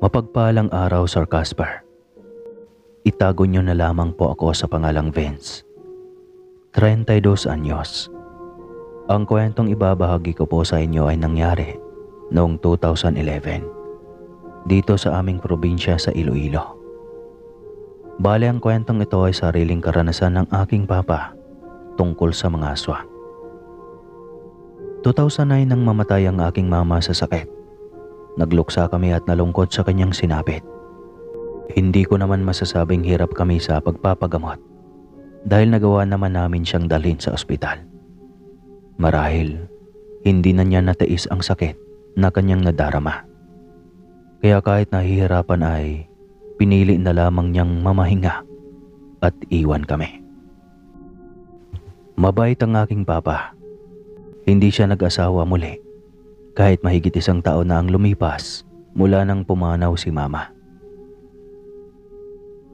Mapagpalang araw, Sir Casper. Itago niyo na lamang po ako sa pangalang Vince. 32 anyos. Ang kwentong ibabahagi ko po sa inyo ay nangyari noong 2011 dito sa aming probinsya sa Iloilo. Bale, ang kwentong ito ay sariling karanasan ng aking papa tungkol sa mga aswang. 2009 nang mamatay ang aking mama sa sakit. Nagluksa kami at nalungkot sa kanyang sinapit. Hindi ko naman masasabing hirap kami sa pagpapagamot dahil nagawa naman namin siyang dalhin sa ospital. Marahil, hindi na niya natiis ang sakit na kanyang nadarama. Kaya kahit nahihirapan ay pinili na lamang niyang mamahinga at iwan kami. Mabait ang aking papa. Hindi siya nag-asawa muli kahit mahigit 1 taon na ang lumipas mula nang pumanaw si mama.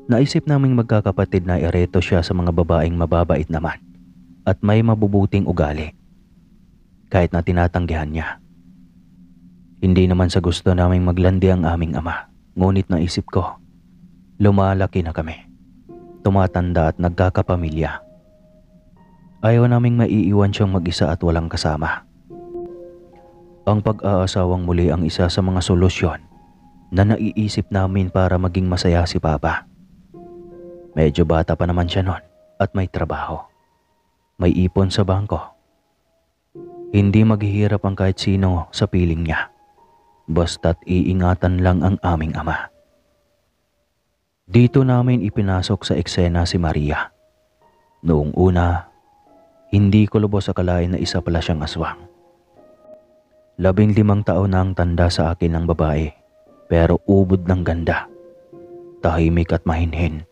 Naisip naming magkakapatid na ireto siya sa mga babaeng mababait naman at may mabubuting ugali kahit na tinatanggihan niya. Hindi naman sa gusto naming maglandi ang aming ama, ngunit naisip ko, lumalaki na kami, tumatanda at nagkakapamilya. Ayaw naming maiiwan siyang mag-isa at walang kasama. Ang pag-aasawang muli ang isa sa mga solusyon na naiisip namin para maging masaya si Papa. Medyo bata pa naman siya noon at may trabaho. May ipon sa bangko. Hindi maghihirap ang kahit sino sa piling niya. Basta't iingatan lang ang aming ama. Dito namin ipinasok sa eksena si Maria. Noong una, hindi ko lubos akalain na isa pala siyang aswang. 15 taon na ang tanda sa akin ng babae, pero ubod ng ganda, tahimik at mahinhin.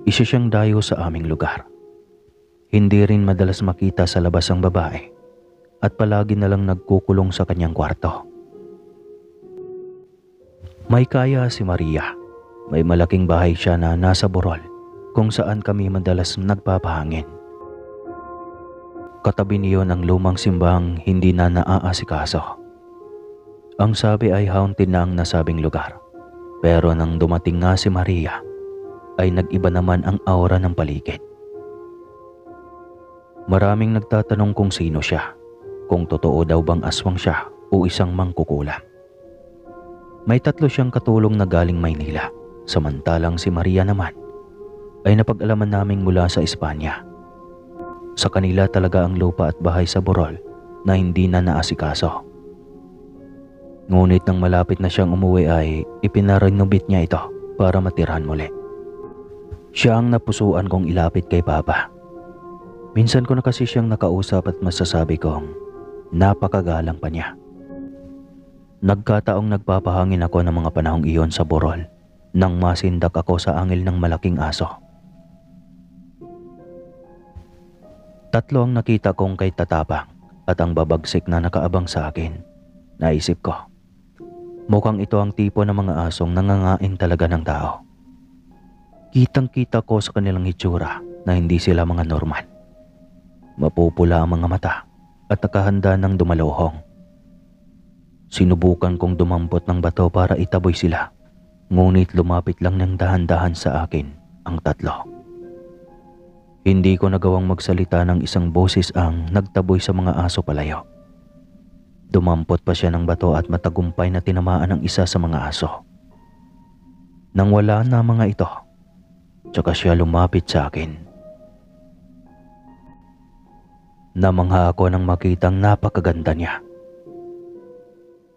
Isa siyang dayo sa aming lugar. Hindi rin madalas makita sa labas ang babae at palagi na lang nagkukulong sa kanyang kwarto. May kaya si Maria. May malaking bahay siya na nasa burol kung saan kami madalas nagpapahangin. Katabi niyon ang lumang simbang hindi na naaasikaso. Ang sabi ay haunted na ang nasabing lugar. Pero nang dumating nga si Maria, ay nag-iba naman ang aura ng paligid. Maraming nagtatanong kung sino siya, kung totoo daw bang aswang siya o isang mangkukulam. May 3 siyang katulong na galing Maynila, samantalang si Maria naman ay napag-alaman naming mula sa Espanya. Sa kanila talaga ang lupa at bahay sa burol na hindi na naasikaso. Ngunit nang malapit na siyang umuwi ay ipinarenovate niya ito para matirahan muli. Siya ang napusuan kong ilapit kay Papa. Minsan ko na kasi siyang nakausap at masasabi kong napakagalang pa niya. Nagkataong nagpapahangin ako ng mga panahong iyon sa burol nang masindak ako sa angil ng malaking aso. 3 ang nakita kong kay tatapang at ang babagsik na nakaabang sa akin. Naisip ko, mukhang ito ang tipo ng mga asong nangangain talaga ng tao. Kitang-kita ko sa kanilang hitsura na hindi sila mga normal. Mapupula ang mga mata at nakahanda ng dumaluhong. Sinubukan kong dumampot ng bato para itaboy sila, ngunit lumapit lang ng dahan-dahan sa akin ang 3. Hindi ko nagawang magsalita ng isang boses ang nagtaboy sa mga aso palayo. Dumampot pa siya ng bato at matagumpay na tinamaan ang isa sa mga aso. Nang wala na mga ito, tsaka siya lumapit sa akin. Namangha ako nang makitang napakaganda niya.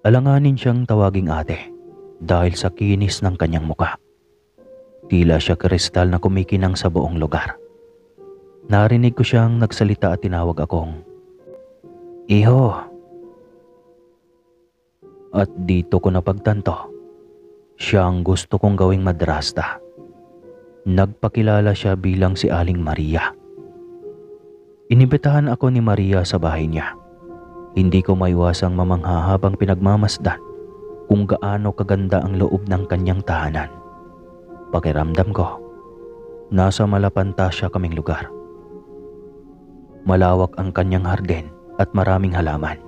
Alanganin siyang tawaging ate dahil sa kinis ng kanyang muka. Tila siya kristal na kumikinang sa buong lugar. Narinig ko siyang nagsalita at tinawag akong Iho. At dito ko napagtanto, siya ang gusto kong gawing madrasta. Nagpakilala siya bilang si Aling Maria. Inibitahan ako ni Maria sa bahay niya. Hindi ko maiwasang mamangha habang pinagmamasdan kung gaano kaganda ang loob ng kanyang tahanan. Pakiramdam ko, nasa Malapantasya kaming lugar. Malawak ang kanyang hardin at maraming halaman.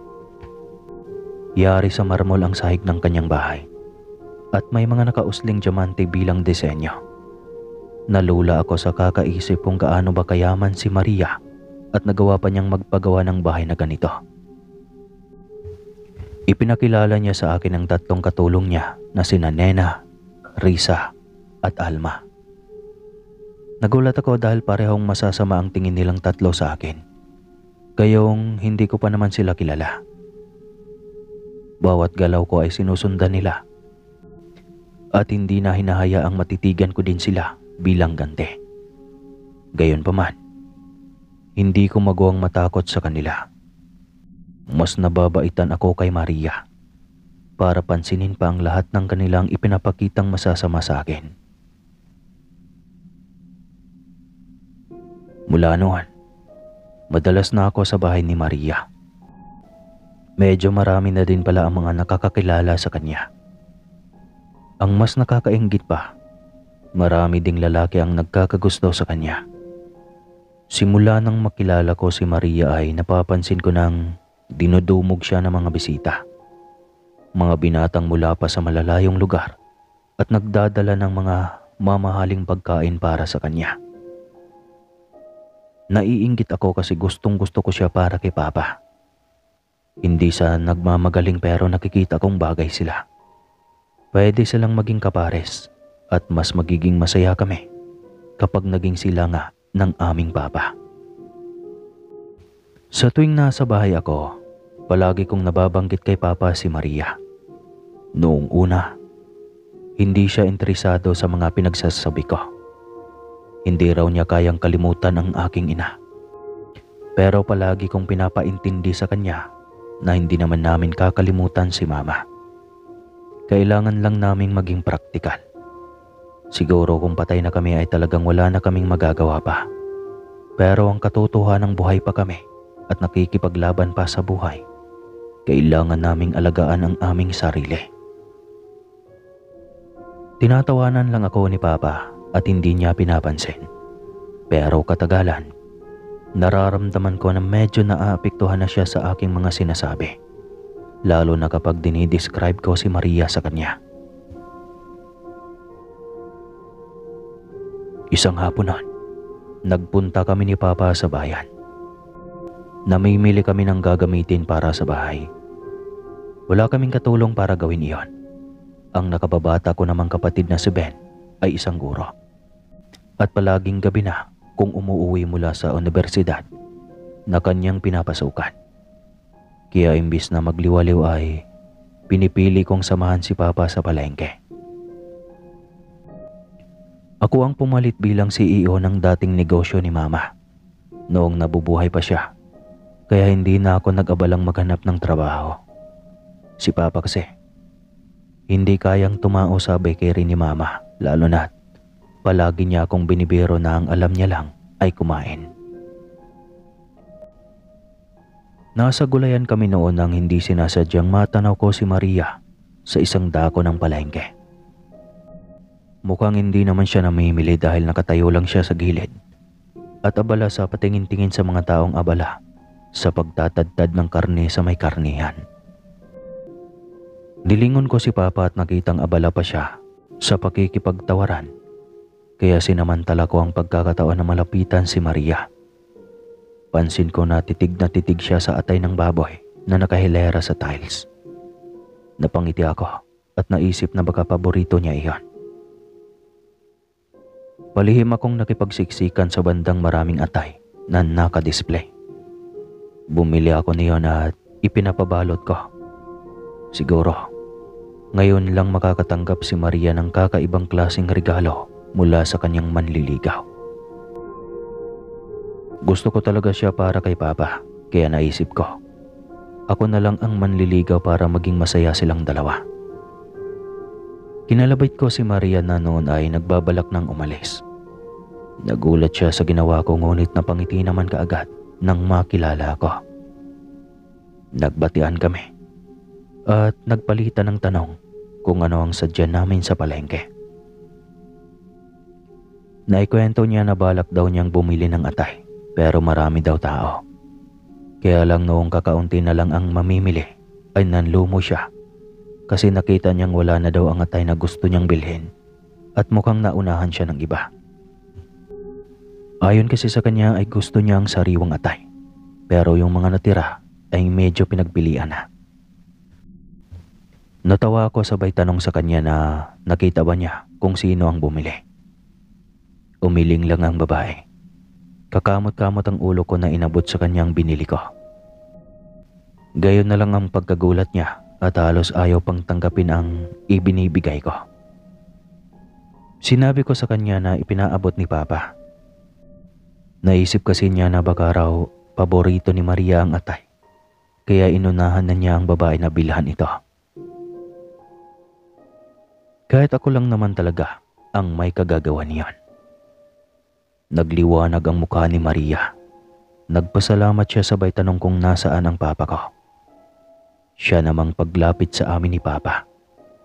Yari sa marmol ang sahig ng kanyang bahay. at may mga nakausling diamante bilang disenyo. Nalula ako sa kakaisip kung gaano ba kayaman si Maria at nagawa pa niyang magpagawa ng bahay na ganito. Ipinakilala niya sa akin ang 3 katulong niya na sina Nena, Risa at Alma. Nagulat ako dahil parehong masasama ang tingin nilang 3 sa akin. Gayong hindi ko pa naman sila kilala. Bawat galaw ko ay sinusundan nila. At hindi na hinahayaang matitigan ko din sila bilang ganti. Gayunpaman, hindi ko magawang matakot sa kanila. Mas nababaitan ako kay Maria para pansinin pa ang lahat ng kanilang ipinapakitang masasama sa akin. Mula noon, madalas na ako sa bahay ni Maria. Medyo marami na din pala ang mga nakakakilala sa kanya. Ang mas nakakainggit pa, marami ding lalaki ang nagkakagusto sa kanya. Simula nang makilala ko si Maria ay napapansin ko nang dinudumog siya ng mga bisita. Mga binatang mula pa sa malalayong lugar at nagdadala ng mga mamahaling pagkain para sa kanya. Naiinggit ako kasi gustong-gusto ko siya para kay Papa. Hindi sa nagmamagaling pero nakikita kong bagay sila. Pwede silang maging kapares at mas magiging masaya kami kapag naging sila nga ng aming Papa. Sa tuwing nasa bahay ako, palagi kong nababanggit kay Papa si Maria. Noong una, hindi siya interesado sa mga pinagsasabi ko. Hindi raw niya kayang kalimutan ang aking ina. Pero palagi kong pinapaintindi sa kanya na hindi naman namin kakalimutan si Mama. Kailangan lang naming maging praktikal. Siguro kung patay na kami ay talagang wala na kaming magagawa pa. Pero ang katotohanan ng buhay pa kami at nakikipaglaban pa sa buhay, kailangan naming alagaan ang aming sarili. Tinatawanan lang ako ni Papa at hindi niya pinapansin. Pero katagalan, nararamdaman ko na medyo naaapektuhan na siya sa aking mga sinasabi. Lalo na kapag dinidescribe ko si Maria sa kanya. Isang hapunan, nagpunta kami ni Papa sa bayan. Namimili kami ng gagamitin para sa bahay. Wala kaming katulong para gawin iyon. Ang nakababata ko namang kapatid na si Ben ay isang guro. At palaging gabi na kung umuuwi mula sa universidad na kanyang pinapasukan. Kaya imbis na magliwaliw ay pinipili kong samahan si Papa sa palengke. Ako ang pumalit bilang CEO ng dating negosyo ni Mama noong nabubuhay pa siya. Kaya hindi na ako nag-abalang maghanap ng trabaho. Si Papa kasi, hindi kayang tumao sa bakery ni Mama, lalo na't palagi niya akong binibiro na ang alam niya lang ay kumain. Nasa gulayan kami noon nang hindi sinasadyang matanaw ko si Maria sa isang dako ng palengke. Mukhang hindi naman siya namimili dahil nakatayo lang siya sa gilid at abala sa patingin-tingin sa mga taong abala sa pagtatadtad ng karne sa may karnihan. Nilingon ko si Papa at nakitang abala pa siya sa pakikipagtawaran, kaya sinamantala ko ang pagkakataon na malapitan si Maria. Pansin ko na titig siya sa atay ng baboy na nakahilera sa tiles. Napangiti ako at naisip na baka paborito niya iyon. Palihim akong nakipagsiksikan sa bandang maraming atay na naka-display. Bumili ako niyon at ipinapabalot ko. Siguro, ngayon lang makakatanggap si Maria ng kakaibang klaseng regalo mula sa kanyang manliligaw. Gusto ko talaga siya para kay Papa, kaya naisip ko, ako na lang ang manliligaw para maging masaya silang dalawa. Kinalabit ko si Maria na noon ay nagbabalak ng umalis. Nagulat siya sa ginawa ko ngunit napangiti naman kaagad nang makilala ko. Nagbatian kami at nagpalitan ng tanong kung ano ang sadya namin sa palengke. Naikwento niya na balak daw niyang bumili ng atay pero marami daw tao. Kaya lang noong kakaunti na lang ang mamimili ay nanlumo siya kasi nakita niyang wala na daw ang atay na gusto niyang bilhin at mukhang naunahan siya ng iba. Ayon kasi sa kanya ay gusto niya ang sariwang atay, pero yung mga natira ay medyo pinagpilian na. Natawa ako sabay tanong sa kanya na nakita ba niya kung sino ang bumili. Umiling lang ang babae. Kakamot-kamot ang ulo ko na inabot sa kanyang binili ko. Gayon na lang ang pagkagulat niya at halos ayaw pang tanggapin ang ibinibigay ko. Sinabi ko sa kanya na ipinaabot ni Papa. Naisip kasi niya na baka raw paborito ni Maria ang atay, kaya inunahan na niya ang babae na bilhan ito. Kahit ako lang naman talaga ang may kagagawa niyon. Nagliwanag ang mukha ni Maria. Nagpasalamat siya sabay tanong kung nasaan ang papa ko. Siya namang paglapit sa amin ni Papa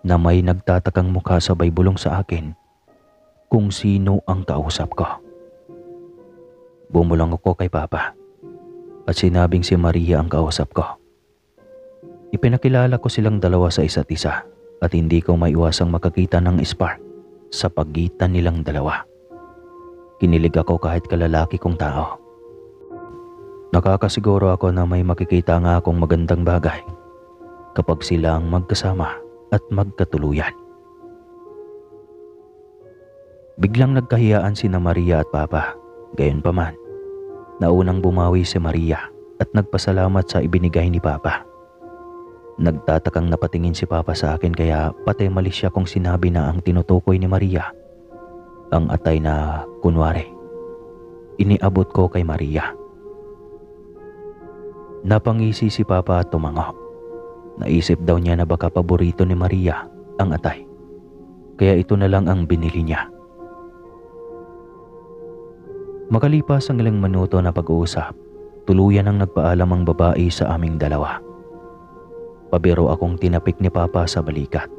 na may nagtatakang mukha sabay bulong sa akin kung sino ang kausap ko. Bumulong ako kay Papa at sinabing si Maria ang kausap ko. Ipinakilala ko silang dalawa sa isa't isa at hindi ko maiwasang makakita ng spark sa pagitan nilang dalawa. Kinilig ako kahit kalalaki kong tao. Nakakasiguro ako na may makikita nga akong magandang bagay kapag sila ang magkasama at magkatuluyan. Biglang nagkahiyaan sina Maria at Papa. Gayunpaman, naunang bumawi si Maria at nagpasalamat sa ibinigay ni Papa. Nagtatakang napatingin si Papa sa akin kaya patay mali siya kung sinabi na ang tinutukoy ni Maria ang atay na kunwari iniabot ko kay Maria. Napangisi si Papa at tumango. Naisip daw niya na baka paborito ni Maria ang atay, kaya ito na lang ang binili niya. Makalipas ang ilang minuto na pag-uusap, tuluyan ang nagpaalam ang babae sa aming dalawa. Pabiro akong tinapik ni Papa sa balikat.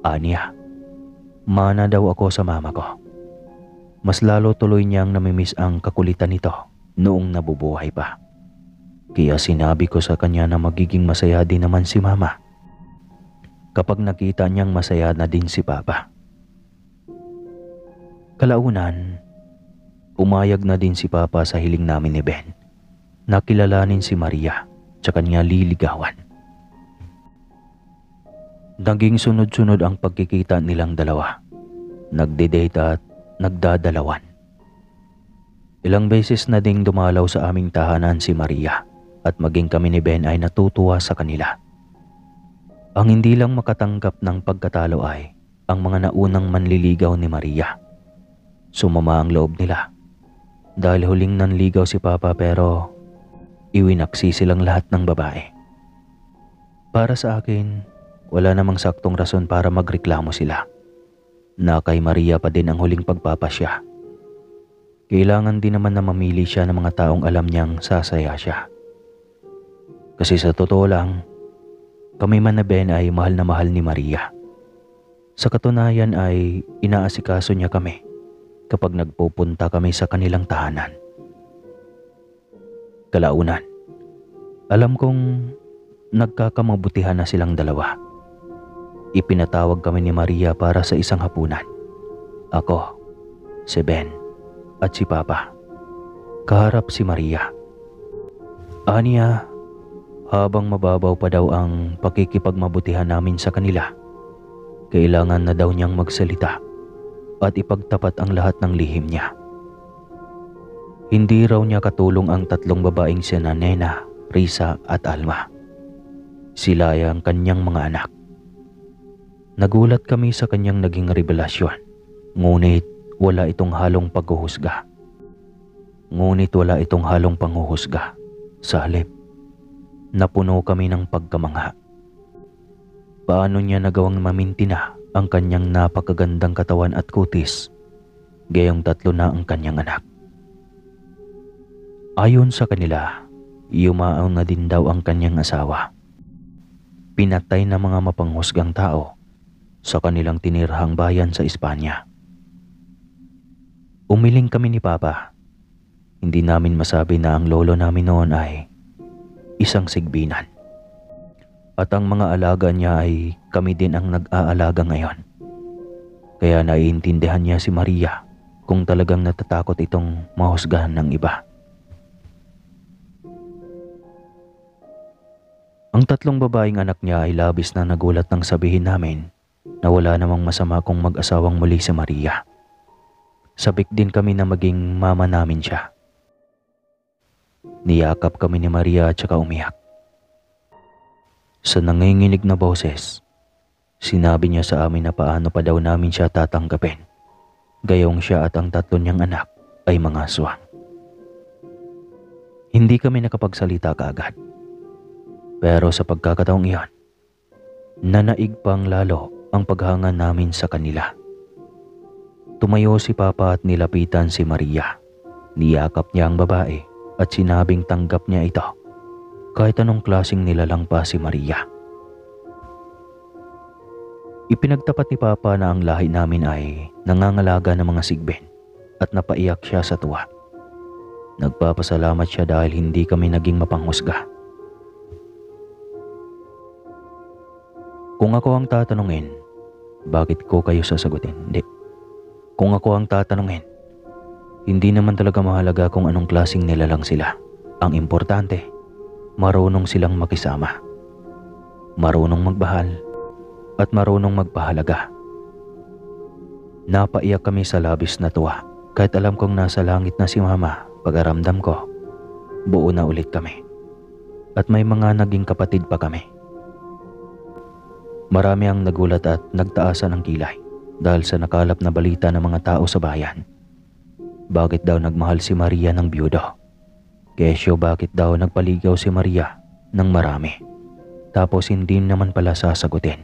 Aniya, mana daw ako sa mama ko. Mas lalo tuloy niyang namimiss ang kakulitan nito noong nabubuhay pa. Kaya sinabi ko sa kanya na magiging masaya din naman si Mama kapag nakita niyang masaya na din si Papa. Kalaunan, umayag na din si Papa sa hiling namin ni Ben na kilalanin si Maria tsaka niya liligawan. Naging sunod-sunod ang pagkikita nilang dalawa. Nagde-date at nagdadalawan. Ilang beses na ding dumalaw sa aming tahanan si Maria at maging kami ni Ben ay natutuwa sa kanila. Ang hindi lang makatanggap ng pagkatalo ay ang mga naunang manliligaw ni Maria. Sumama ang loob nila dahil huling nanligaw si Papa pero iwinaksi silang lahat ng babae. Para sa akin, wala namang saktong rason para magreklamo sila na kay Maria pa din ang huling pagpapasya. Kailangan din naman na mamili siya ng mga taong alam niyang sasaya siya. Kasi sa totoo lang, kami man na Ben ay mahal na mahal ni Maria. Sa katunayan ay inaasikaso niya kami kapag nagpupunta kami sa kanilang tahanan. Kalaunan, alam kong nagkakamabutihan na silang dalawa. Ipinatawag kami ni Maria para sa isang hapunan. Ako, si Ben, at si Papa. Kaharap si Maria. Aniya, habang mababaw pa daw ang pakikipagmabutihan namin sa kanila, kailangan na daw niyang magsalita at ipagtapat ang lahat ng lihim niya. Hindi raw niya katulong ang tatlong babaeng sina Nena, Risa at Alma. Sila ay ang kanyang mga anak. Nagulat kami sa kanyang naging revelasyon, ngunit wala itong halong paghuhusga. Sa halip, napuno kami ng pagkamangha. Paano niya nagawang mamintina ang kanyang napakagandang katawan at kutis, gayong tatlo na ang kanyang anak. Ayon sa kanila, yumao na din daw ang kanyang asawa. Pinatay na mga mapanghusgang tao sa kanilang tinirhang bayan sa Espanya. Umiling kami ni Papa. Hindi namin masabi na ang lolo namin noon ay isang sigbinan at ang mga alaga niya ay kami din ang nag-aalaga ngayon. Kaya naiintindihan niya si Maria kung talagang natatakot itong mahusgahan ng iba. Ang tatlong babaeng anak niya ay labis na nagulat nang sabihin namin na wala namang masama kung mag-asawang muli si Maria. Sabik din kami na maging mama namin siya. Niyakap kami ni Maria at saka umiyak. Sa nanginginig na boses, sinabi niya sa amin na paano pa daw namin siya tatanggapin, gayong siya at ang tatlo niyang anak ay mga aswang. Hindi kami nakapagsalita kaagad. Pero sa pagkakataong iyon, nanaig pang lalo ang paghanga namin sa kanila. Tumayo si Papa at nilapitan si Maria. Niyakap niya ang babae at sinabing tanggap niya ito kahit anong klaseng nilalang pa si Maria. Ipinagtapat ni Papa na ang lahi namin ay nangangalaga ng mga sigbin at napaiyak siya sa tuwa. Nagpapasalamat siya dahil hindi kami naging mapanghusga. Kung ako ang tatanungin, bakit ko kayo sasagutin? Hindi. Kung ako ang tatanungin, hindi naman talaga mahalaga kung anong klaseng nilalang sila. Ang importante, marunong silang makisama. Marunong magmahal at marunong magpahalaga. Napaiyak kami sa labis na tuwa kahit alam kong nasa langit na si Mama. Pag-aramdam ko, buo na ulit kami. At may mga naging kapatid pa kami. Marami ang nagulat at nagtaasan ng kilay dahil sa nakalap na balita ng mga tao sa bayan. Bakit daw nagmahal si Maria ng byudo? Kesyo, bakit daw nagpaligaw si Maria ng marami? Tapos hindi naman pala sasagutin.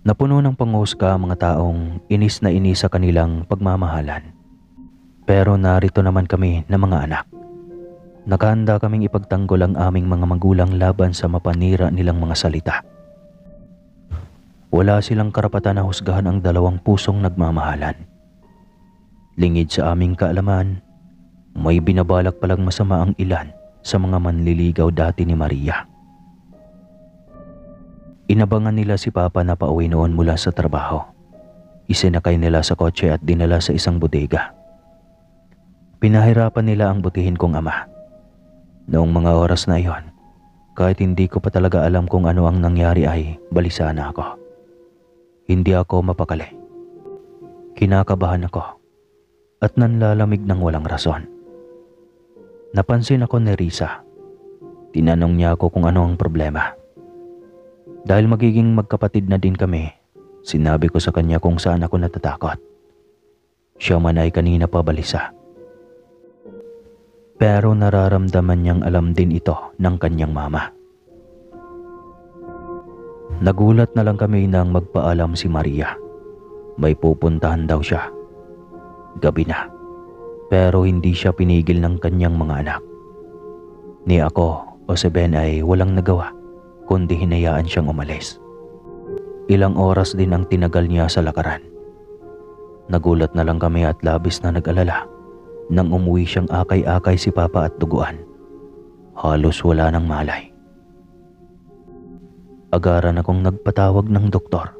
Napuno ng panghusga ang mga taong inis na inis sa kanilang pagmamahalan. Pero narito naman kami na mga anak. Nakahanda kaming ipagtanggol ang aming mga magulang laban sa mapanira nilang mga salita. Wala silang karapatan na husgahan ang dalawang pusong nagmamahalan. Lingid sa aming kaalaman, may binabalak palang masama ang ilan sa mga manliligaw dati ni Maria. Inabangan nila si Papa na pauwi noon mula sa trabaho. Isinakay nila sa kotse at dinala sa isang bodega. Pinahirapan nila ang butihin kong ama. Noong mga oras na iyon, kahit hindi ko pa talaga alam kung ano ang nangyari ay balisa na ako. Hindi ako mapakali. Kinakabahan ako at nanlalamig ng walang rason. Napansin ako ni Risa. Tinanong niya ako kung ano ang problema. Dahil magiging magkapatid na din kami, sinabi ko sa kanya kung saan ako natatakot. Siya man ay kanina pa balisa. Pero nararamdaman niyang alam din ito ng kanyang mama. Nagulat na lang kami nang magpaalam si Maria. May pupuntahan daw siya. Gabi na. Pero hindi siya pinigil ng kanyang mga anak. Ni ako o si Ben ay walang nagawa, kundi hinayaan siyang umalis. Ilang oras din ang tinagal niya sa lakaran. Nagulat na lang kami at labis na nag-alala nang umuwi siyang akay-akay si Papa at duguan. Halos wala nang malay. Agaran akong nagpatawag ng doktor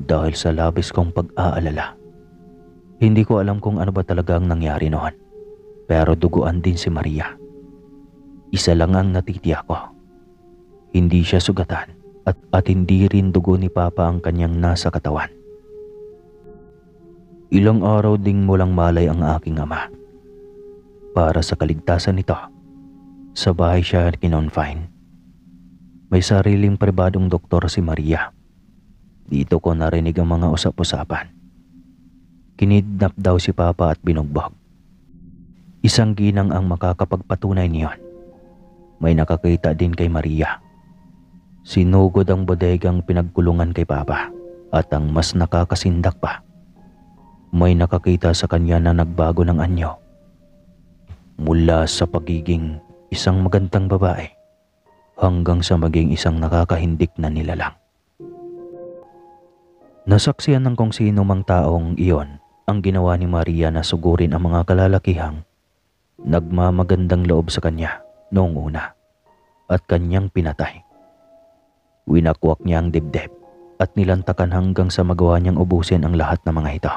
dahil sa labis kong pag-aalala. Hindi ko alam kung ano ba talaga ang nangyari noon, pero duguan din si Maria. Isa lang ang natitiyak ko. Hindi siya sugatan at hindi rin dugo ni Papa ang kanyang nasa katawan. Ilang araw ding walang malay ang aking ama. Para sa kaligtasan nito, sa bahay siya kinonfine. May sariling pribadong doktor si Maria. Dito ko narinig ang mga usap-usapan. Kinidnap daw si Papa at binugbog. Isang ginang ang makakapagpatunay niyon. May nakakita din kay Maria. Sinugod ang bodegang pinagkulungan kay Papa at ang mas nakakasindak pa, may nakakita sa kanya na nagbago ng anyo. Mula sa pagiging isang magandang babae hanggang sa maging isang nakakahindik na nilalang. Nasaksihan ng kung sino mang taong iyon ang ginawa ni Maria na sugurin ang mga kalalakihang nagmamagandang loob sa kanya noong una at kanyang pinatay. Winakwak niya ang dibdib at nilantakan hanggang sa magawa niyang ubusin ang lahat ng mga ito.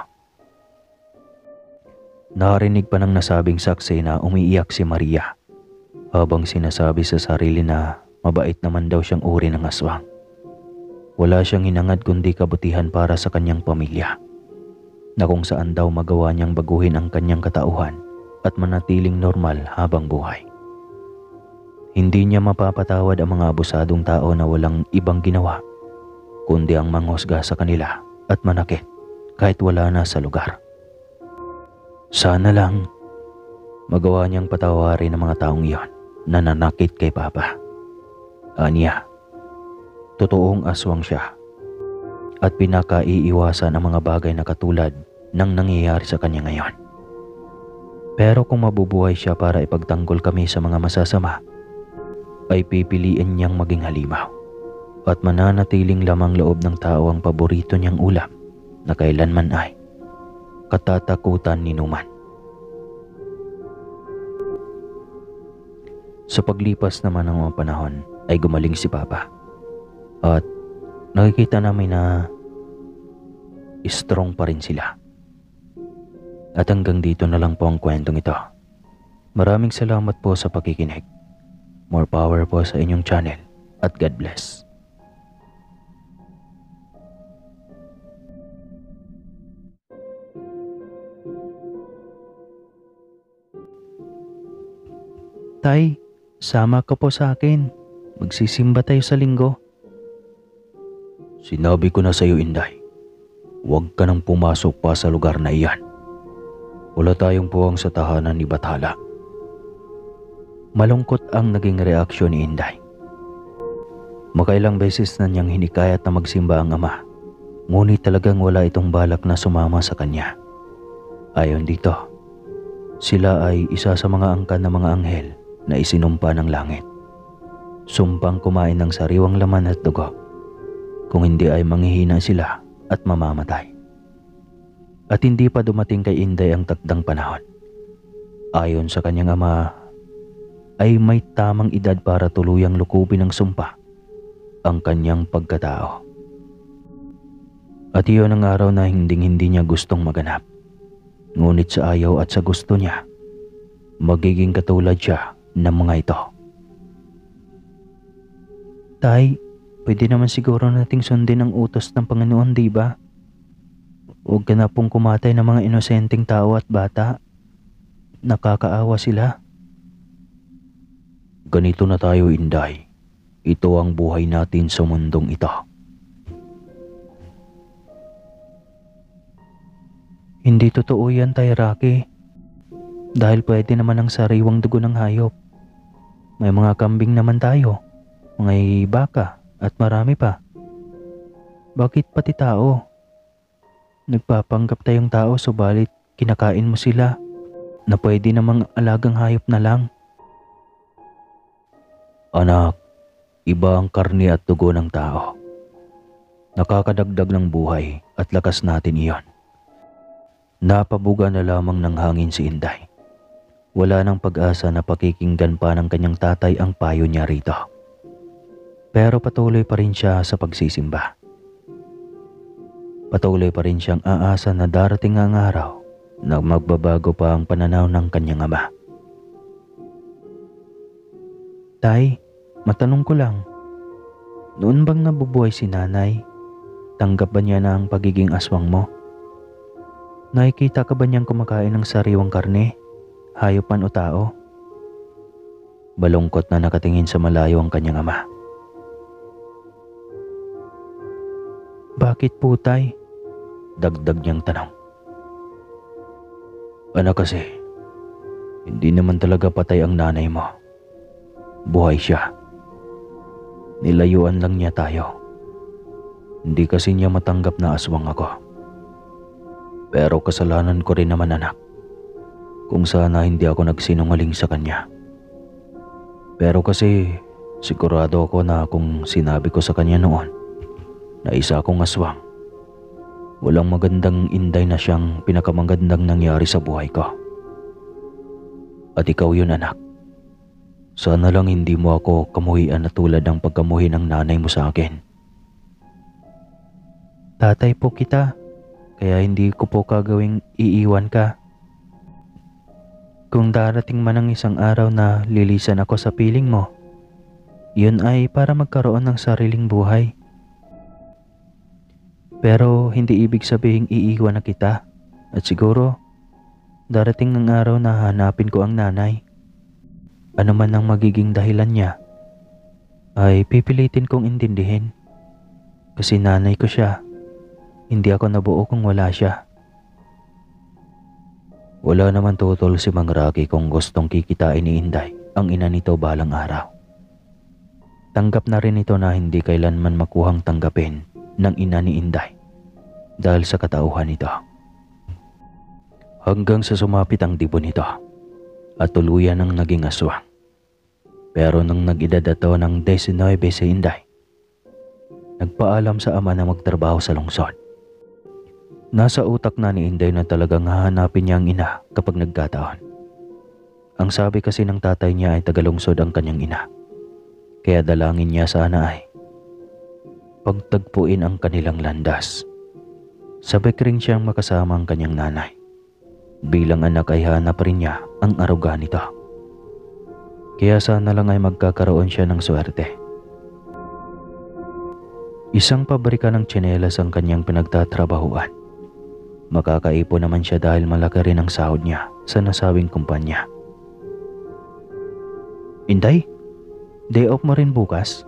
Narinig pa ng nasabing saksi na umiiyak si Maria habang sinasabi sa sarili na mabait naman daw siyang uri ng aswang. Wala siyang hinangad kundi kabutihan para sa kanyang pamilya, na kung saan daw magawa niyang baguhin ang kanyang katauhan at manatiling normal habang buhay. Hindi niya mapapatawad ang mga abusadong tao na walang ibang ginawa kundi ang manghusga sa kanila at manakit kahit wala na sa lugar. Sana lang magawa niyang patawarin ang mga taong iyon na nanakit kay Papa. Aniya, totoong aswang siya at pinakaiiwasan ang mga bagay na katulad ng nangyayari sa kanya ngayon. Pero kung mabubuhay siya para ipagtanggol kami sa mga masasama, ay pipiliin niyang maging halimaw at mananatiling lamang loob ng tao ang paborito niyang ulam na kailanman ay katatakutan ni Numan. Sa paglipas naman ng mga panahon ay gumaling si Papa at nakikita namin na strong pa rin sila. At hanggang dito na lang po ang kwentong ito. Maraming salamat po sa pakikinig. More power po sa inyong channel at God bless. Tay, sama ka po sa akin. Magsisimba tayo sa linggo. Sinabi ko na sa iyo, Inday. Huwag ka nang pumasok pa sa lugar na iyan. Wala tayong puwang sa tahanan ni Bathala. Malungkot ang naging reaksyon ni Inday. Makailang beses na niyang hinikayat na magsimba ang ama, ngunit talagang wala itong balak na sumama sa kanya. Ayon dito, sila ay isa sa mga angkan ng mga anghel na isinumpa ng langit. Sumpang kumain ng sariwang laman at dugo, kung hindi ay manghihina sila at mamamatay. At hindi pa dumating kay Inday ang takdang panahon. Ayon sa kanyang ama, ay may tamang edad para tuluyang lukubin ng sumpa ang kanyang pagkatao. At iyon ang araw na hindi niya gustong maganap. Ngunit sa ayaw at sa gusto niya, magiging katulad siya ng mga ito. Tay, pwede naman siguro nating sundin ang utos ng Panginoon, di ba? Huwag ka na pong kumatay ng mga inosenteng tao at bata. Nakakaawa sila. Ganito na tayo, Inday. Ito ang buhay natin sa mundong ito. Hindi totoo yan, Tay Rocky. Dahil pwede naman ang sariwang dugo ng hayop. May mga kambing naman tayo, mga baka at marami pa. Bakit pati tao? Nagpapanggap tayong tao subalit kinakain mo sila na pwede namang alagang hayop na lang. Anak, iba ang karne at dugo ng tao. Nakakadagdag ng buhay at lakas natin iyon. Napabuga na lamang ng hangin si Inday. Wala nang pag-asa na pakikinggan pa ng kanyang tatay ang payo niya rito. Pero patuloy pa rin siya sa pagsisimba. Patuloy pa rin siyang aasa na darating ang araw na magbabago pa ang pananaw ng kanyang ama. Tay, matanong ko lang, noon bang nabubuhay si nanay? Tanggap ba niya na ang pagiging aswang mo? Nakikita ka ba niyang kumakain ng sariwang karne, hayop man o tao? Balungkot na nakatingin sa malayo ang kanyang ama. Bakit po, Tay? Dagdag niyang tanong. Anak kasi, hindi naman talaga patay ang nanay mo. Buhay siya. Nilayuan lang niya tayo. Hindi kasi niya matanggap na aswang ako. Pero kasalanan ko rin naman, anak. Kung sana hindi ako nagsinungaling sa kanya. Pero kasi sigurado ako na kung sinabi ko sa kanya noon na isa akong aswang, walang magandang Inday na siyang pinakamagandang nangyari sa buhay ko. At ikaw yun, anak. Sana lang hindi mo ako kamuhian na tulad ng pagkamuhi ng nanay mo sa akin. Tatay po kita, kaya hindi ko po kagawing iiwan ka. Kung darating man ang isang araw na lilisan ako sa piling mo, yun ay para magkaroon ng sariling buhay. Pero hindi ibig sabihing iiwan na kita, at siguro darating ng araw na hanapin ko ang nanay. Ano man ang magiging dahilan niya, ay pipilitin kong intindihin. Kasi nanay ko siya, hindi ako nabuo kung wala siya. Wala naman tutol si Mang Rocky kung gustong kikitain ni Inday ang ina nito balang araw. Tanggap na rin ito na hindi kailanman makuhang tanggapin ng ina ni Inday dahil sa katauhan nito. Hanggang sa sumapit ang dibon nito at tuluyan ng naging aswang. Pero nang nag-edad ito ng 19 si Inday, nagpaalam sa ama na magtrabaho sa lungsod. Nasa utak na ni Inday na talagang hahanapin niya ang ina kapag nagkataon. Ang sabi kasi ng tatay niya ay tagalungsod ang kanyang ina. Kaya dalangin niya sana ay pagtagpuin ang kanilang landas. Sabik rin siyang makasama ang kanyang nanay. Bilang anak ay hanap rin niya ang aruga nito. Kaya sana lang ay magkakaroon siya ng swerte. Isang pabrika ng tsinelas ang kanyang pinagtatrabahuan. Makakaipon naman siya dahil malaki rin ang sahod niya sa nasabing kumpanya. Inday, day off mo rin bukas?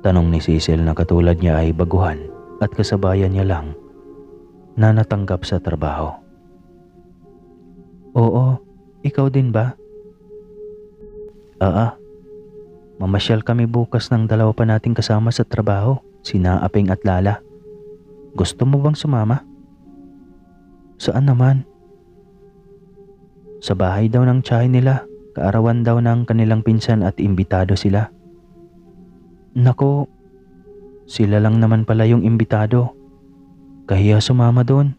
Tanong ni Cecil na katulad niya ay baguhan at kasabayan niya lang na natanggap sa trabaho. Oo, ikaw din ba? Mamasyal kami bukas ng dalawa pa nating kasama sa trabaho, sina Aping at Lala. Gusto mo bang sumama? Saan naman? Sa bahay daw ng tiyahin nila, kaarawan daw ng kanilang pinsan at imbitado sila. Nako, sila lang naman pala yung imbitado. Kahiya sumama doon.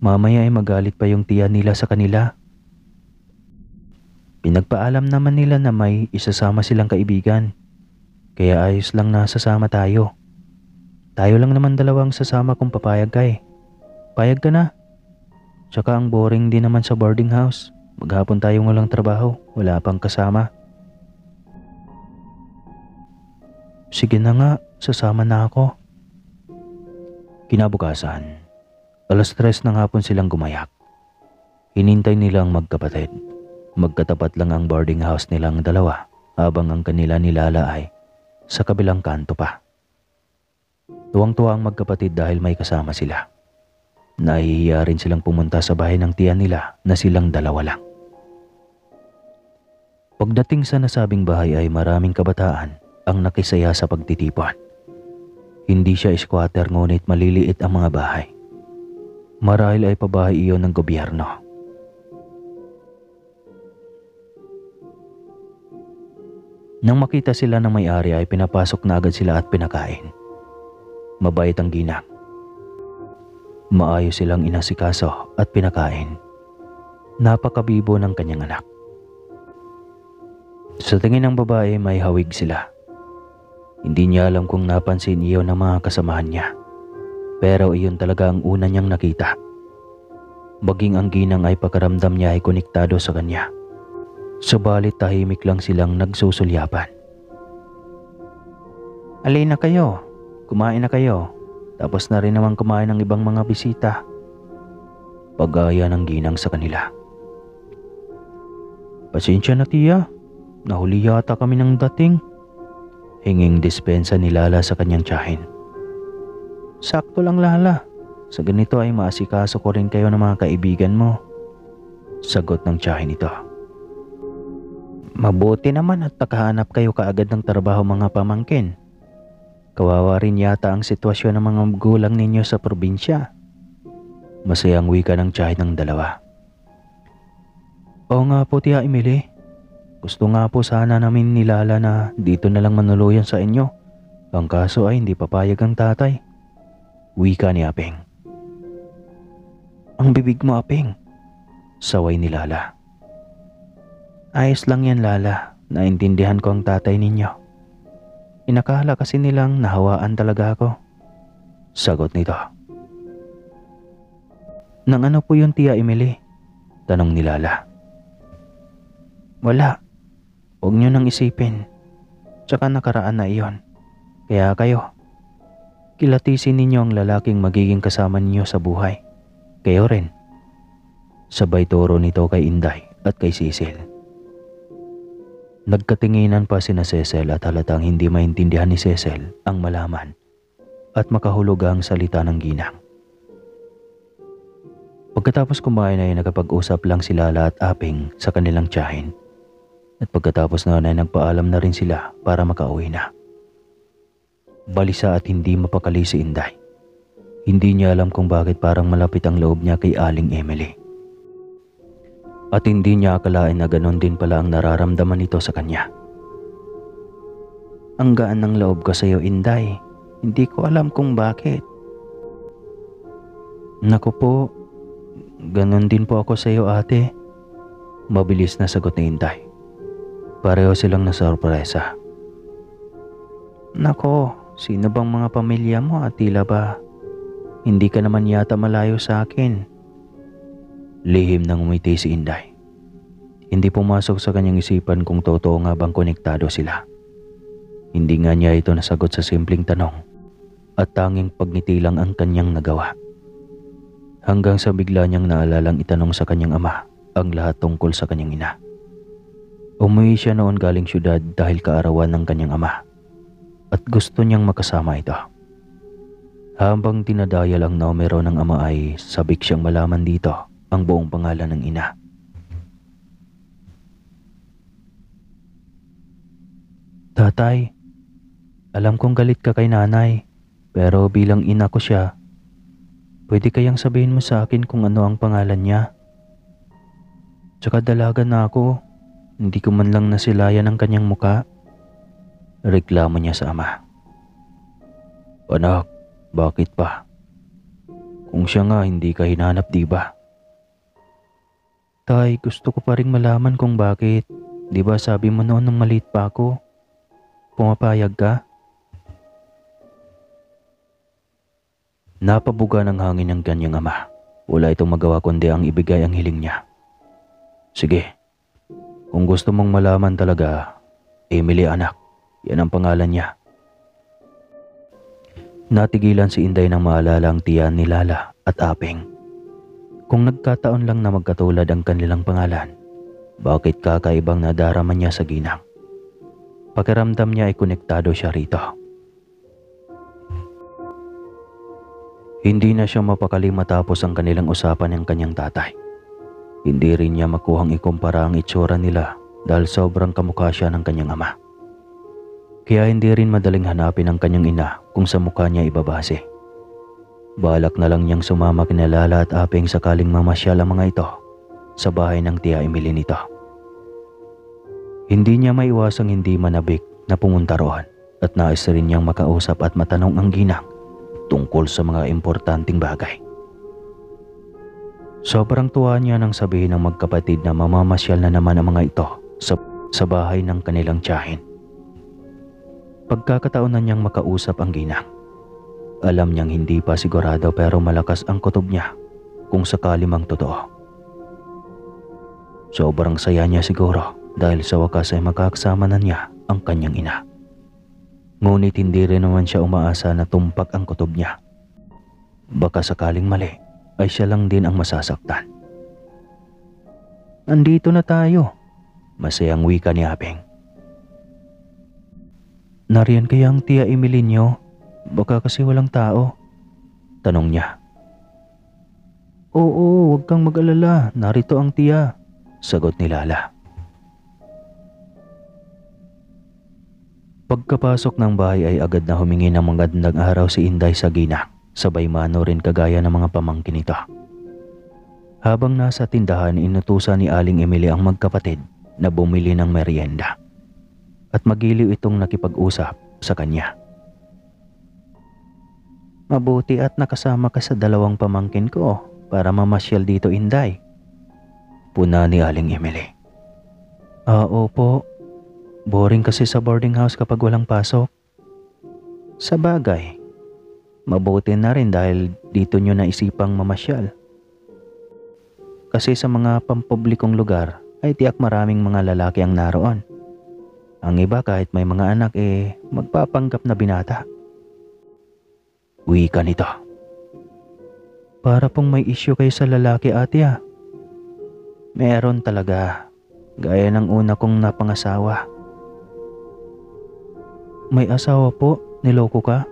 Mamaya ay magalit pa yung tiya nila sa kanila. Pinagpaalam naman nila na may isasama silang kaibigan. Kaya ayos lang na sasama tayo. Tayo lang naman dalawang sasama kung papayag ka eh. Payag ka na. Tsaka ang boring din naman sa boarding house. Maghapon tayong walang trabaho, wala pang kasama. Sige na nga, sasama na ako. Kinabukasan, 3:00 ng hapon silang gumayak. Hinintay nilang magkapatid. Magkatapat lang ang boarding house nilang dalawa habang ang kanila nilala ay sa kabilang kanto pa. Tuwang-tuwa ang magkapatid dahil may kasama sila. Nahihiya rin silang pumunta sa bahay ng tiyan nila na silang dalawa lang. Pagdating sa nasabing bahay ay maraming kabataan ang nakisaya sa pagtitipon. Hindi siya squatter ngunit maliliit ang mga bahay. Marahil ay pabahay iyon ng gobyerno. Nang makita sila ng may-ari ay pinapasok na agad sila at pinakain. Mabait ang ginang. Maayos silang inasikaso at pinakain. Napakabibo ng kanyang anak. Sa tingin ng babae may hawig sila. Hindi niya alam kung napansin iyon ng mga kasamahan niya. Pero iyon talaga ang una niyang nakita. Maging ang ginang ay pakaramdam niya ay konektado sa kanya. Subalit tahimik lang silang nagsusulyapan. Alin na kayo, kumain na kayo. Tapos na rin naman kumain ng ibang mga bisita. Pag-aya ng ginang sa kanila. Pasensya na tiya, nahuli yata kami ng dating. Hinging dispensa ni Lala sa kanyang tiyahin. Sakto lang Lala, sa ganito ay maasikaso ko rin kayo ng mga kaibigan mo. Sagot ng tiyahin nito. Mabuti naman at nakahanap kayo kaagad ng trabaho mga pamangkin. Kawawa rin yata ang sitwasyon ng mga magulang ninyo sa probinsya. Masayang wika ng tiyahin ng dalawa. Oo nga po tiya Emily. Gusto nga po sana namin ni Lala na dito na lang manuluyan sa inyo. Ang kaso ay hindi papayag ang tatay. Wika ni Apeng. Ang bibig mo Apeng. Saway ni Lala. Ayos lang yan, Lala. Naintindihan ko ang tatay ninyo. Inakala kasi nilang nahawaan talaga ako. Sagot nito. Nang ano po yun, Tia Emily? Tanong ni Lala. Wala. Huwag nyo nang isipin. Tsaka nakaraan na iyon. Kaya kayo, kilatisin ninyo ang lalaking magiging kasama ninyo sa buhay. Kayo rin. Sabay turo nito kay Inday at kay Cecil. Nagkatinginan pa sina Cecil at halatang hindi maintindihan ni Cecil ang malaman at makahulog ang salita ng ginang. Pagkatapos kumain ay nakapag-usap lang si Lala at Aping sa kanilang tiyahin. At pagkatapos noon ay nagpaalam na rin sila para makauwi na. Balisa at hindi mapakali si Inday. Hindi niya alam kung bakit parang malapit ang loob niya kay Aling Emily. At hindi niya akalain na ganon din pala ang nararamdaman nito sa kanya. Ang gaan ng loob ko sa iyo, Inday. Hindi ko alam kung bakit. Naku po, ganon din po ako sa iyo, ate. Mabilis na sagot ni Inday. Pareho silang nasorpresa. Nako, sino bang mga pamilya mo at tila ba hindi ka naman yata malayo sa akin? Lihim nang umiti si Inday. Hindi pumasok sa kanyang isipan kung totoo nga bang konektado sila. Hindi nga niya ito nasagot sa simpleng tanong at tanging pagngiti lang ang kanyang nagawa. Hanggang sa bigla niyang naalalang itanong sa kanyang ama ang lahat tungkol sa kanyang ina. Umuwi siya noon galing syudad dahil kaarawan ng kanyang ama at gusto niyang makasama ito. Habang dinadayal ang numero ng ama ay sabik siyang malaman dito ang buong pangalan ng ina. Tatay, alam kong galit ka kay nanay, pero bilang ina ko siya, pwede kayang sabihin mo sa akin kung ano ang pangalan niya? Tsaka dalaga na ako, hindi ko man lang nasilayan ang kanyang muka. Reklamo niya sa ama. Anak, bakit pa? Kung siya nga hindi ka hinanap, di ba? Tay, gusto ko pa rin malaman kung bakit. Di ba sabi mo noon nung maliit pa ako? Pumapayag ka? Napabuga ng hangin ng kanyang ama. Wala itong magawa kundi ang ibigay ang hiling niya. Sige, kung gusto mong malaman talaga, Emily anak, yan ang pangalan niya. Natigilan si Inday nang maalala ang tiyan ni Lala at Aping. Kung nagkataon lang na magkatulad ang kanilang pangalan, bakit kakaibang nadarama niya sa ginang? Pakiramdam niya ay konektado siya rito. Hindi na siya mapakali matapos ang kanilang usapan ng kanyang tatay. Hindi rin niya makuhang ikumpara ang itsura nila dahil sobrang kamukha siya ng kanyang ama. Kaya hindi rin madaling hanapin ang kanyang ina kung sa mukha niya ibabase. Balak na lang niyang sumama kina Lala at Aping sakaling mamasyal ang mga ito sa bahay ng Tia Emily nito. Hindi niya maiwasang hindi manabik na pumunta roon at nais rin niyang makausap at matanong ang ginang tungkol sa mga importanteng bagay. Sobrang tuwa niya nang sabihin ng magkapatid na mamamasyal na naman ang mga ito sa bahay ng kanilang tiyahin. Pagkakataon na niyang makausap ang ginang. Alam niyang hindi pa sigurado pero malakas ang kutob niya kung sakali mang totoo. Sobrang saya niya siguro dahil sa wakas ay makakasama na niya ang kanyang ina. Ngunit hindi rin naman siya umaasa na tumpak ang kutob niya. Baka sakaling mali ay siya lang din ang masasaktan. Andito na tayo, masayang wika ni Aping. Nariyan kaya ang Tia Emily niyo? Baka kasi walang tao? Tanong niya. Oo, huwag kang mag-alala, narito ang tiya, sagot ni Lala. Pagkapasok ng bahay ay agad na humingi ng magandang araw si Inday sa ginang, sabay mano rin kagaya ng mga pamangkin nito. Habang nasa tindahan, inutusan ni Aling Emily ang magkapatid na bumili ng merienda. At magiliw itong nakipag-usap sa kanya. Mabuti at nakasama ka sa dalawang pamangkin ko para mamasyal dito, Inday. Puna ni Aling Emily. Opo. Boring kasi sa boarding house kapag walang pasok. Sa bagay, mabuti na rin dahil dito nyo naisipang mamasyal. Kasi sa mga pampublikong lugar ay tiyak maraming mga lalaki ang naroon. Ang iba kahit may mga anak magpapanggap na binata. Wika nito. Para pong may issue kayo sa lalaki, ate ah. Meron talaga. Gaya ng una kong napangasawa. May asawa po? Niloko ka?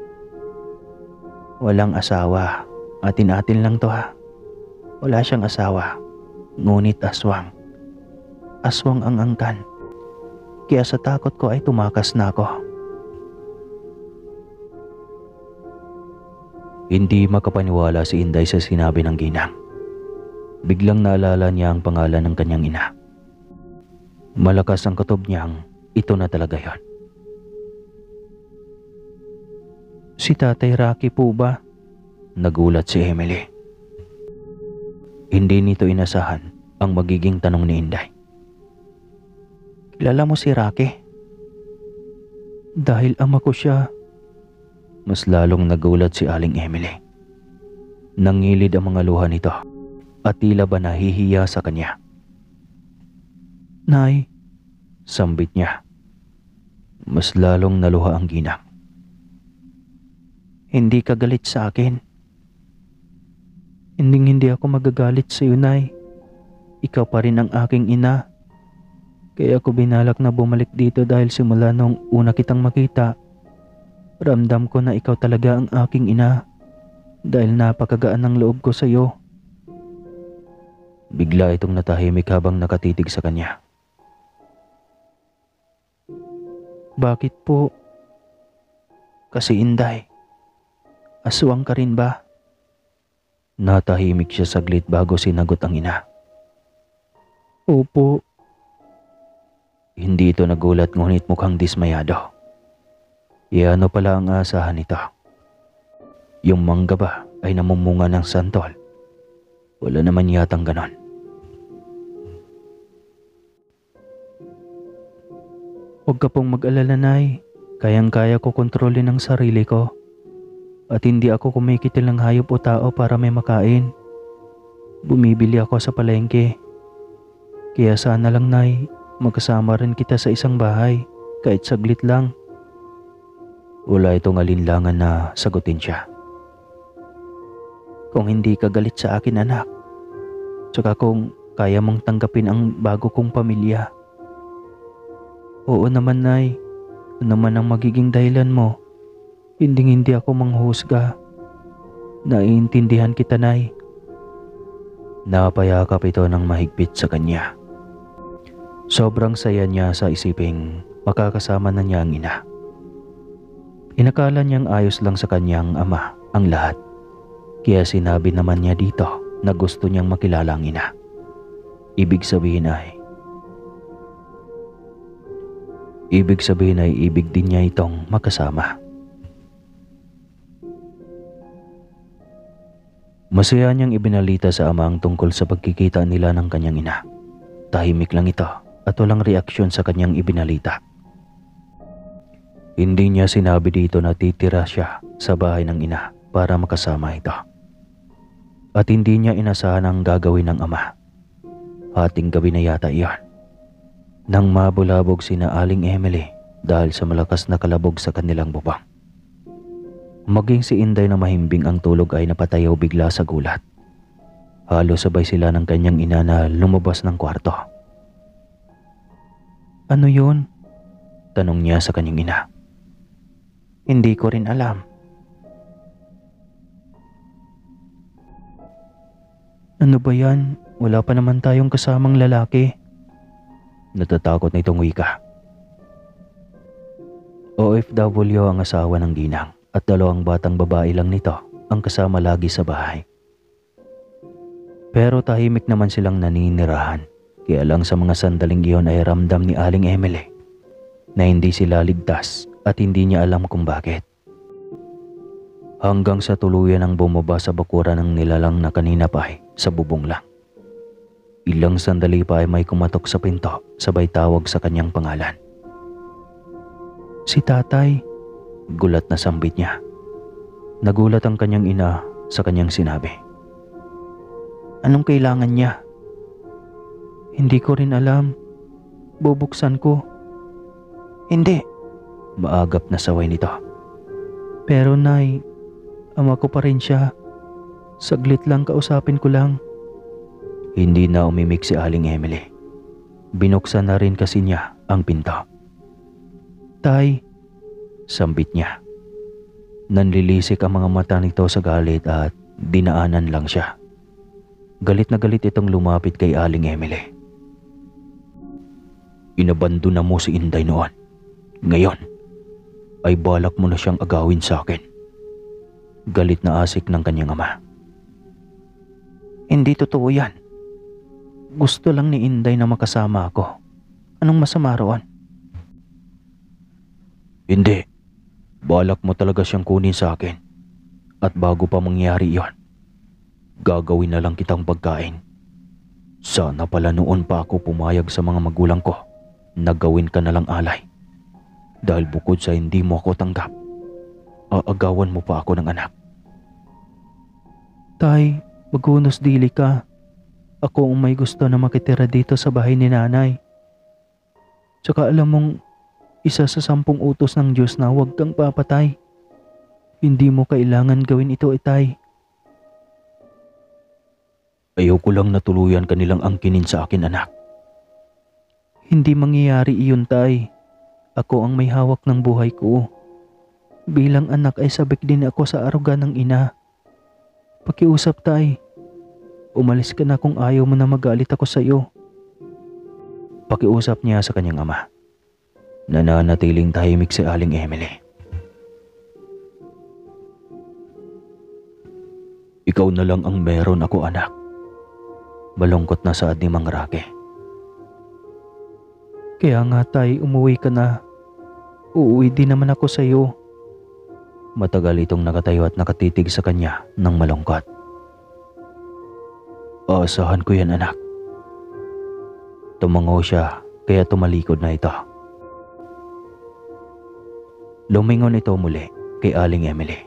Walang asawa. Atin-atin lang to ha. Wala siyang asawa. Ngunit aswang. Aswang ang angkan. Kaya sa takot ko ay tumakas na ako. Hindi makapaniwala si Inday sa sinabi ng ginang. Biglang naalala niya ang pangalan ng kanyang ina. Malakas ang kutob niyang ito na talaga yon. Si Tatay Rocky po ba? Nagulat si Emily. Hindi nito inasahan ang magiging tanong ni Inday. Kilala mo si Rocky? Dahil ama ko siya. Mas lalong nagulat si Aling Emily. Nangilid ang mga luha nito at tila ba nahihiya sa kanya. Nay, sambit niya. Mas lalong naluha ang ginang. Hindi ka galit sa akin. Hindi ako magagalit sa iyo, Nay. Ikaw pa rin ang aking ina. Kaya ako binalak na bumalik dito dahil simula nung una kitang makita, ramdam ko na ikaw talaga ang aking ina dahil napakagaan ng loob ko sa iyo. Bigla itong natahimik habang nakatitig sa kanya. Bakit po? Kasi Inday, aswang ka rin ba? Natahimik siya saglit bago sinagot ang ina. Opo. Hindi ito nagulat ngunit mukhang dismayado. Ano pala ang asahan nito? Yung mangga ba ay namumunga ng santol? Wala naman yatang ganon. Huwag ka pong mag-alala, Nay. Kayang-kaya ko kontrolin ang sarili ko. At hindi ako kumikitil ng hayop o tao para may makain. Bumibili ako sa palengke. Kaya sana lang, Nay, magkasama rin kita sa isang bahay, kahit saglit lang. Wala itong alinlangan na sagutin siya. Kung hindi ka galit sa akin, anak, tsaka kung kaya mong tanggapin ang bago kong pamilya. Oo naman, Nay. Ano naman ang magiging dahilan mo? Hindi ako manghusga. Naiintindihan kita, Nay. Napayakap ito ng mahigpit sa kanya. Sobrang saya niya sa isiping makakasama na niya ang ina. Inakala niyang ayos lang sa kanyang ama ang lahat. Kaya sinabi naman niya dito na gusto niyang makilala ang ina. Ibig sabihin ay ibig din niya itong makasama. Masaya niyang ibinalita sa ama ang tungkol sa pagkikita nila ng kanyang ina. Tahimik lang ito at walang reaksyon sa kanyang ibinalita. Hindi niya sinabi dito na titira siya sa bahay ng ina para makasama ito. At hindi niya inasahan ang gagawin ng ama. Hating gabi na yata iyon nang mabulabog sina Aling Emily dahil sa malakas na kalabog sa kanilang bubong. Maging si Inday na mahimbing ang tulog ay napatayaw bigla sa gulat. Halos sabay sila ng kanyang ina na lumabas ng kwarto. Ano yun? Tanong niya sa kanyang ina. Hindi ko rin alam. Ano ba yan? Wala pa naman tayong kasamang lalaki. Natatakot na itong wika. OFW ang asawa ng ginang at 2 batang babae lang nito ang kasama lagi sa bahay. Pero tahimik naman silang naninirahan. Kaya lang sa mga sandaling iyon ay ramdam ni Aling Emily na hindi sila ligtas at hindi niya alam kung bakit. Hanggang sa tuluyan ang bumaba sa bakuran ng nilalang na kanina pa ay sa bubong lang. Ilang sandali pa ay may kumatok sa pinto sabay tawag sa kanyang pangalan. Si tatay, gulat na sambit niya. Nagulat ang kanyang ina sa kanyang sinabi. Anong kailangan niya? Hindi ko rin alam. Bubuksan ko. Hindi. Maagap na saway nito. Pero nay, ama ko pa rin siya. Saglit lang, kausapin ko lang. Hindi na umimik si Aling Emily. Binuksan na rin kasi niya ang pinto. Tay, sambit niya. Nanlilisik ang mga mata nito sa galit at dinaanan lang siya. Galit na galit itong lumapit kay Aling Emily. Inabando na mo si Inday noon. Ngayon, ay balak mo na siyang agawin sa akin. Galit na asik ng kanyang ama. Hindi totoo yan. Gusto lang ni Inday na makasama ako. Anong masama roon? Hindi. Balak mo talaga siyang kunin sa akin. At bago pa mangyari yon, gagawin na lang kitang pagkain. Sana pala noon pa ako pumayag sa mga magulang ko na gawin ka na lang alay. Dahil bukod sa hindi mo ako tanggap, aagawan mo pa ako ng anak. Tay, magunos dili ka. Ako ang may gusto na makitira dito sa bahay ni nanay. Tsaka alam mong isa sa 10 utos ng Diyos na huwag kang papatay. Hindi mo kailangan gawin ito, itay. Ayaw ko lang natuluyan kanilang angkinin sa akin, anak. Hindi mangyayari iyon, tay. Ako ang may hawak ng buhay ko. Bilang anak ay sabik din ako sa aruga ng ina. Pakiusap, tay. Umalis ka na kung ayaw mo na magalit ako sa iyo. Pakiusap niya sa kanyang ama. Nananatiling tahimik si Aling Emily. Ikaw na lang ang meron ako, anak. Malungkot na saad ni Mang Roque. Kaya nga, tay, umuwi ka na. Uuwi din naman ako sa iyo. Matagal itong nakatayo at nakatitig sa kanya ng malungkot. Aasahan ko yan, anak. Tumango siya kaya tumalikod na ito. Lumingon ito muli kay Aling Emily.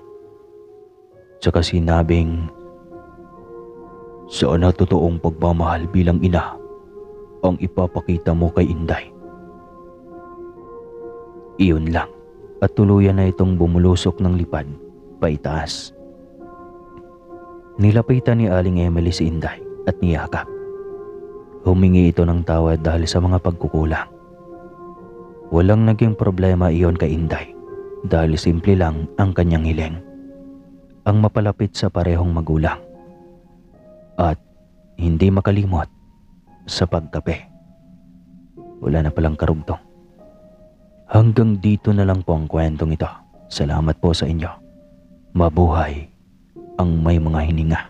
Tsaka sinabing, sana totoong pagmamahal bilang ina ang ipapakita mo kay Inday. Iyon lang at tuluyan na itong bumulusok ng lipad paitaas. Nilapitan ni Aling Emily si Inday at niyakap. Humingi ito ng tawad dahil sa mga pagkukulang. Walang naging problema iyon kay Inday dahil simple lang ang kanyang hiling. Ang mapalapit sa parehong magulang. At hindi makalimot sa pagkape. Wala na palang karugtong. Hanggang dito na lang po ang kwentong ito. Salamat po sa inyo. Mabuhay ang may mga hininga.